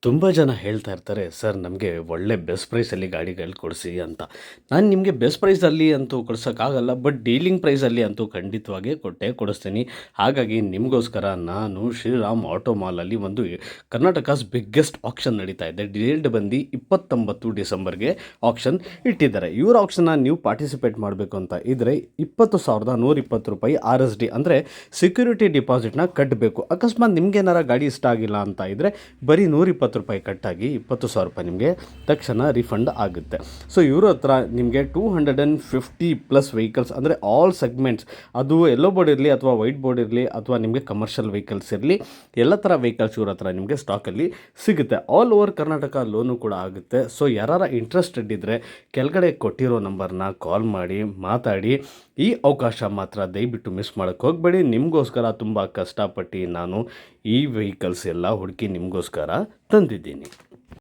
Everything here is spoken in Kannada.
ತುಂಬ ಜನ ಹೇಳ್ತಾ ಇರ್ತಾರೆ, ಸರ್ ನಮಗೆ ಒಳ್ಳೆ ಬೆಸ್ಟ್ ಪ್ರೈಸಲ್ಲಿ ಗಾಡಿಗಳು ಕೊಡಿಸಿ ಅಂತ. ನಾನು ನಿಮಗೆ ಬೆಸ್ಟ್ ಪ್ರೈಸಲ್ಲಿ ಅಂತೂ ಕೊಡ್ಸೋಕ್ಕಾಗಲ್ಲ, ಬಟ್ ಡೀಲಿಂಗ್ ಪ್ರೈಸಲ್ಲಿ ಅಂತೂ ಖಂಡಿತವಾಗಿ ಕೊಟ್ಟೇ ಕೊಡಿಸ್ತೀನಿ. ಹಾಗಾಗಿ ನಿಮಗೋಸ್ಕರ ನಾನು ಶ್ರೀರಾಮ್ ಆಟೋ ಮಾಲಲ್ಲಿ ಒಂದು ಕರ್ನಾಟಕಸ್ ಬಿಗ್ಗೆಸ್ಟ್ ಆಕ್ಷನ್ ನಡೀತಾ ಇದೆ. ಡೇಟ್ ಬಂದು 29 ಡಿಸೆಂಬರ್ಗೆ ಆಕ್ಷನ್ ಇಟ್ಟಿದ್ದಾರೆ. ಇವ್ರ ಆಕ್ಷನ್ನ ನೀವು ಪಾರ್ಟಿಸಿಪೇಟ್ ಮಾಡಬೇಕು ಅಂತ ಇದ್ದರೆ ₹20,120 RSD ಅಂದರೆ ಸೆಕ್ಯೂರಿಟಿ ಡಿಪಾಸಿಟ್ನ ಕಟ್ಟಬೇಕು. ಅಕಸ್ಮಾತ್ ನಿಮ್ಗೇನಾರ ಗಾಡಿ ಇಷ್ಟ ಆಗಿಲ್ಲ ಅಂತ ಇದ್ದರೆ ಬರೀ ₹120 ಕಟ್ಟಾಗಿ ₹20,000 ನಿಮಗೆ ತಕ್ಷಣ ರಿಫಂಡ್ ಆಗುತ್ತೆ. ಸೊ ಇವ್ರ ಹತ್ರ ನಿಮಗೆ 250+ ವೆಹಿಕಲ್ಸ್ ಅಂದರೆ ಆಲ್ ಸೆಗ್ಮೆಂಟ್ಸ್, ಅದು ಎಲ್ಲೋ ಬೋರ್ಡ್ ಇರಲಿ ಅಥವಾ ವೈಟ್ ಬೋರ್ಡ್ ಇರಲಿ ಅಥವಾ ನಿಮಗೆ ಕಮರ್ಷಿಯಲ್ ವೆಹಿಕಲ್ಸ್ ಇರಲಿ, ಎಲ್ಲ ಥರ ವೆಹಿಕಲ್ಸ್ ಇವ್ರ ಹತ್ರ ನಿಮಗೆ ಸ್ಟಾಕಲ್ಲಿ ಸಿಗುತ್ತೆ. ಆಲ್ ಓವರ್ ಕರ್ನಾಟಕ ಲೋನು ಕೂಡ ಆಗುತ್ತೆ. ಸೊ ಯಾರ ಇಂಟ್ರೆಸ್ಟೆಡ್ ಇದ್ದರೆ ಕೆಳಗಡೆ ಕೊಟ್ಟಿರೋ ನಂಬರ್ನ ಕಾಲ್ ಮಾಡಿ ಮಾತಾಡಿ. ಈ ಅವಕಾಶ ಮಾತ್ರ ದಯವಿಟ್ಟು ಮಿಸ್ ಮಾಡೋಕ್ಕೆ ಹೋಗಬೇಡಿ. ನಿಮಗೋಸ್ಕರ ತುಂಬ ಕಷ್ಟಪಟ್ಟು ನಾನು ಈ ವೆಹಿಕಲ್ಸ್ ಎಲ್ಲ ಹುಡುಕಿ ನಿಮಗೋಸ್ಕರ ತಂದಿದ್ದೀನಿ.